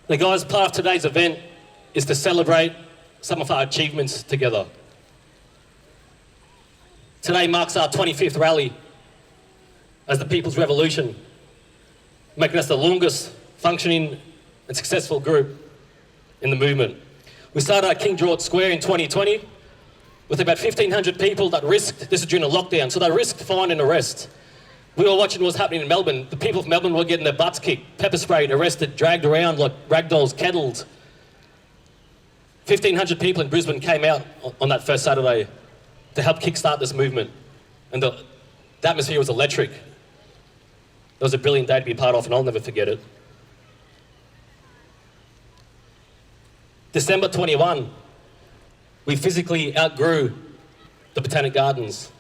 The guys, part of today's event is to celebrate some of our achievements together. Today marks our 25th rally as the People's Revolution, making us the longest functioning and successful group in the movement. We started at King George Square in 2020 with about 1,500 people that risked, this is during a lockdown, so they risked fine and arrest. We were watching what was happening in Melbourne. The people of Melbourne were getting their butts kicked, pepper sprayed, arrested, dragged around like ragdolls, kettled. 1,500 people in Brisbane came out on that first Saturday to help kickstart this movement. And the atmosphere was electric. It was a brilliant day to be part of, and I'll never forget it. December 21, we physically outgrew the Botanic Gardens.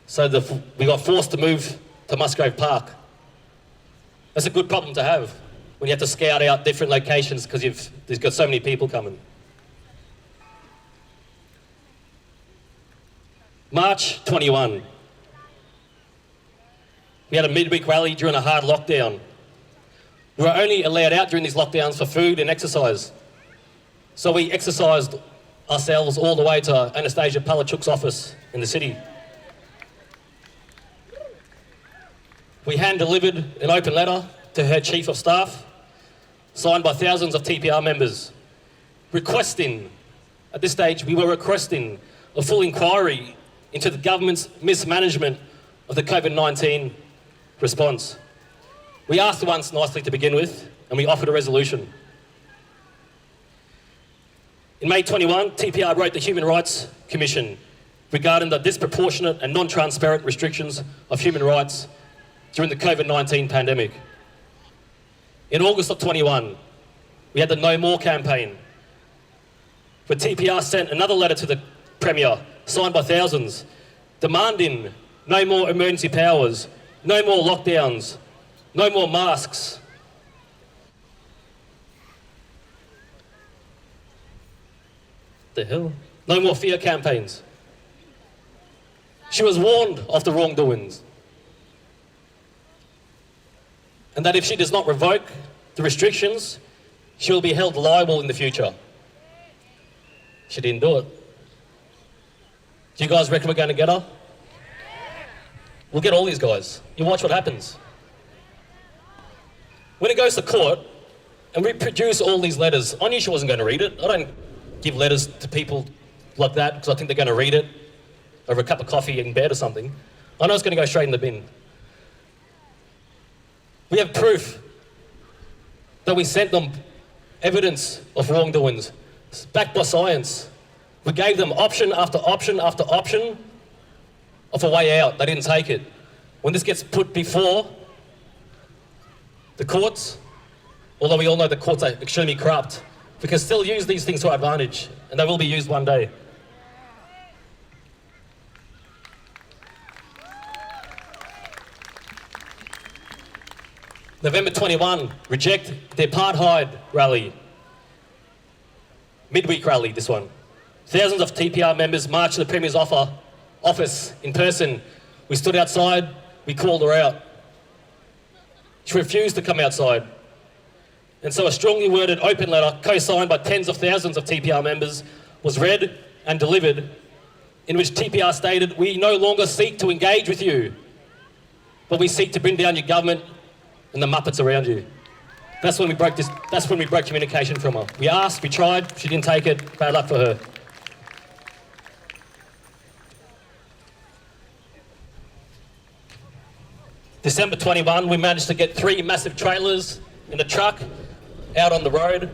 So we got forced to move to Musgrave Park. That's a good problem to have when you have to scout out different locations because there's got so many people coming. March 21. We had a midweek rally during a hard lockdown. We were only allowed out during these lockdowns for food and exercise. So we exercised ourselves all the way to Anastasia Palachuk's office in the city. We hand-delivered an open letter to her Chief of Staff, signed by thousands of TPR members, requesting, at this stage, we were requesting a full inquiry into the government's mismanagement of the COVID-19 response. We asked once nicely to begin with, and we offered a resolution. In May 21, TPR wrote the Human Rights Commission regarding the disproportionate and non-transparent restrictions of human rights during the COVID-19 pandemic. In August of 21, we had the No More campaign, where TPR sent another letter to the Premier, signed by thousands, demanding no more emergency powers, no more lockdowns, no more masks. The hell? No more fear campaigns. She was warned of the wrongdoings, and that if she does not revoke the restrictions, she will be held liable in the future. She didn't do it. Do you guys reckon we're going to get her? We'll get all these guys. You watch what happens. When it goes to court, and we produce all these letters, I knew she wasn't going to read it. I don't give letters to people like that because I think they're going to read it over a cup of coffee in bed or something. I know it's going to go straight in the bin. We have proof that we sent them evidence of wrongdoings, backed by science. We gave them option after option after option of a way out. They didn't take it. When this gets put before the courts, although we all know the courts are extremely corrupt, we can still use these things to our advantage, and they will be used one day. November 21, reject the apartheid rally. Midweek rally, this one. Thousands of TPR members marched to the Premier's office in person. We stood outside, we called her out. She refused to come outside. And so a strongly worded open letter, co-signed by tens of thousands of TPR members, was read and delivered, in which TPR stated, "We no longer seek to engage with you, but we seek to bring down your government and the Muppets around you." That's when we broke communication from her. We asked, we tried, she didn't take it, bad luck for her. December 21, we managed to get 3 massive trailers in the truck out on the road,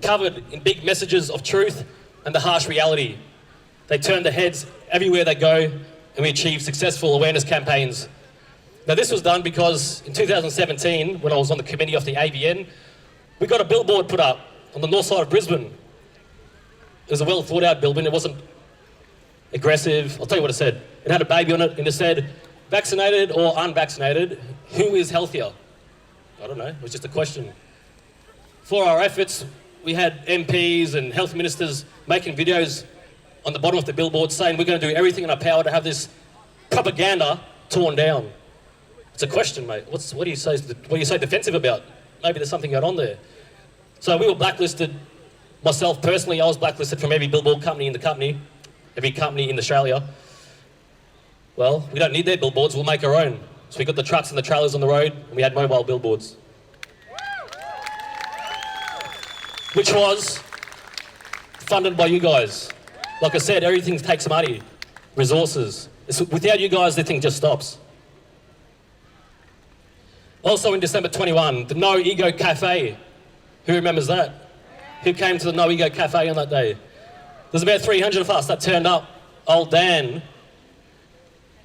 covered in big messages of truth and the harsh reality. They turned their heads everywhere they go, and we achieved successful awareness campaigns. Now this was done because in 2017, when I was on the committee of the AVN, we got a billboard put up on the north side of Brisbane. It was a well thought out billboard, it wasn't aggressive. I'll tell you what it said. It had a baby on it, and it said, "Vaccinated or unvaccinated, who is healthier?" I don't know, it was just a question. For our efforts, we had MPs and health ministers making videos on the bottom of the billboard saying we're going to do everything in our power to have this propaganda torn down. It's a question, mate. What are you so defensive about? Maybe there's something going on there. So we were blacklisted. Myself personally, I was blacklisted from every billboard company in the company, every company in Australia. Well, we don't need their billboards, we'll make our own. So we got the trucks and the trailers on the road, and we had mobile billboards. Which was funded by you guys. Like I said, everything takes money, resources. Without you guys, the thing just stops. Also in December 21, the No Ego Cafe. Who remembers that? Who came to the No Ego Cafe on that day? There's about 300 of us that turned up. Old Dan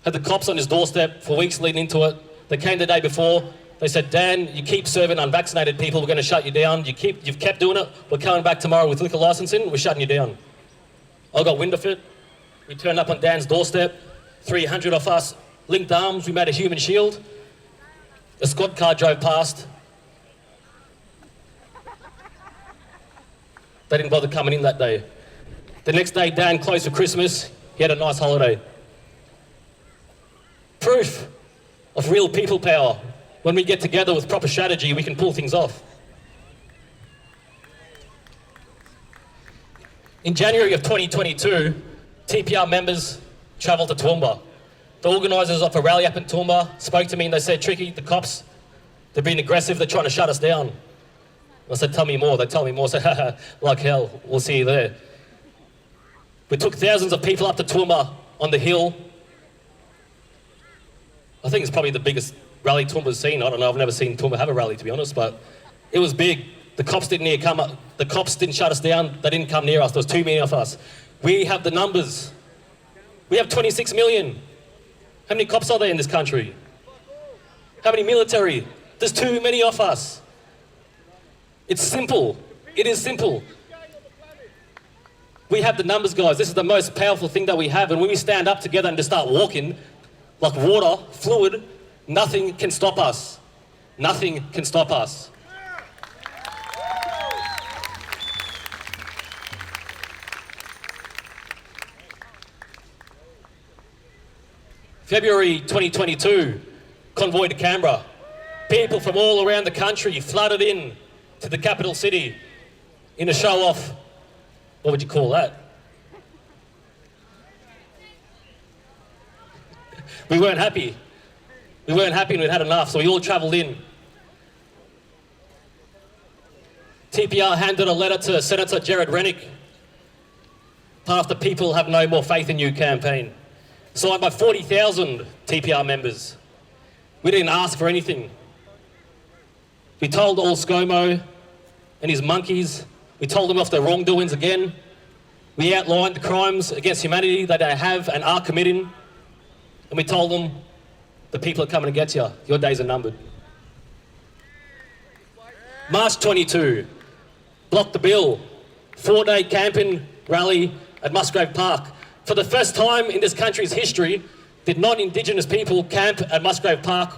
had the cops on his doorstep for weeks leading into it. They came the day before. They said, Dan, you keep serving unvaccinated people, we're going to shut you down. You've kept doing it. We're coming back tomorrow with liquor licensing. We're shutting you down. I got wind of it. We turned up on Dan's doorstep. 300 of us linked arms. We made a human shield. A squad car drove past. They didn't bother coming in that day. The next day, Dan closed for Christmas. He had a nice holiday. Proof of real people power. When we get together with proper strategy, we can pull things off. In January of 2022, TPR members travelled to Toowoomba. The organisers of a rally up in Toowoomba spoke to me and they said, Tricky, the cops, they're being aggressive, they're trying to shut us down. I said, tell me more. They told me more. I said, haha, like hell, we'll see you there. We took thousands of people up to Toowoomba on the hill. I think it's probably the biggest rally Toowoomba's seen. I don't know, I've never seen Toowoomba have a rally, to be honest, but it was big. The cops didn't come up. The cops didn't shut us down. They didn't come near us. There was too many of us. We have the numbers. We have 26 million. How many cops are there in this country? How many military? There's too many of us. It's simple. It is simple. We have the numbers, guys. This is the most powerful thing that we have. And when we stand up together and just start walking, like water, fluid, nothing can stop us. Nothing can stop us. February 2022, convoy to Canberra. People from all around the country flooded in to the capital city in a show-off. What would you call that? We weren't happy. We weren't happy and we'd had enough, so we all travelled in. TPR handed a letter to Senator Jared Rennick, part of the People Have No More Faith in You campaign, signed by 40,000 TPR members. We didn't ask for anything. We told all ScoMo and his monkeys, we told them off their wrongdoings again. We outlined the crimes against humanity that they have and are committing. And we told them, the people are coming to get you. Your days are numbered. March 22, blocked the bill. 4-day camping rally at Musgrave Park. For the first time in this country's history, did non-Indigenous people camp at Musgrave Park.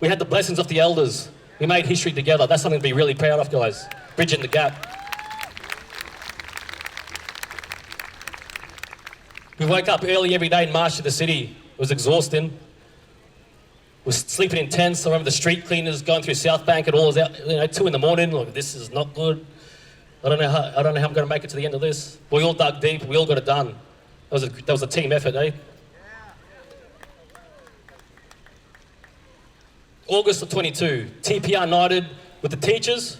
We had the blessings of the elders. We made history together. That's something to be really proud of, guys. Bridging the gap. We woke up early every day and marched to the city. It was exhausting. We're sleeping in tents. I remember the street cleaners going through South Bank and all was out, 2 in the morning. Like, this is not good. I don't know how I'm going to make it to the end of this. We all dug deep. We all got it done. That was a team effort, eh? August of 22, TPR united with the teachers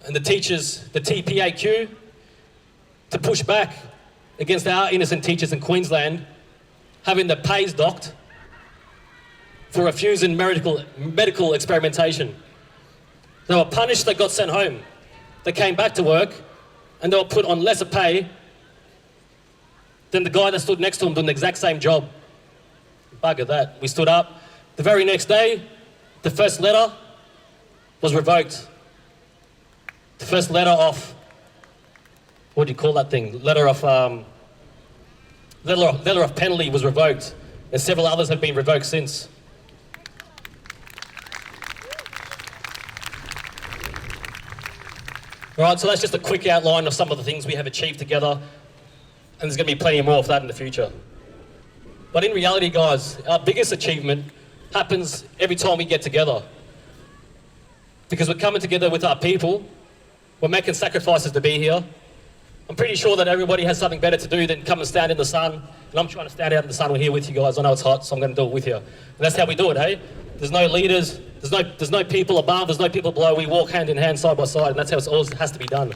and the TPAQ, to push back against our innocent teachers in Queensland having their pays docked for refusing medical experimentation. They were punished, they got sent home. They came back to work and they were put on lesser pay than the guy that stood next to them doing the exact same job. Bugger that. We stood up. The very next day, the first letter was revoked. The first letter of, what do you call that thing? Letter of penalty was revoked, and several others have been revoked since. All right, so that's just a quick outline of some of the things we have achieved together, and there's going to be plenty more of that in the future. But in reality, guys, our biggest achievement happens every time we get together. because we're coming together with our people. We're making sacrifices to be here. I'm pretty sure that everybody has something better to do than come and stand in the sun. And I'm trying to stand out in the sun. We're here with you guys. I know it's hot, so I'm going to do it with you. And that's how we do it, hey? There's no leaders. There's no people above. There's no people below. We walk hand in hand, side by side, and that's how it always has to be done.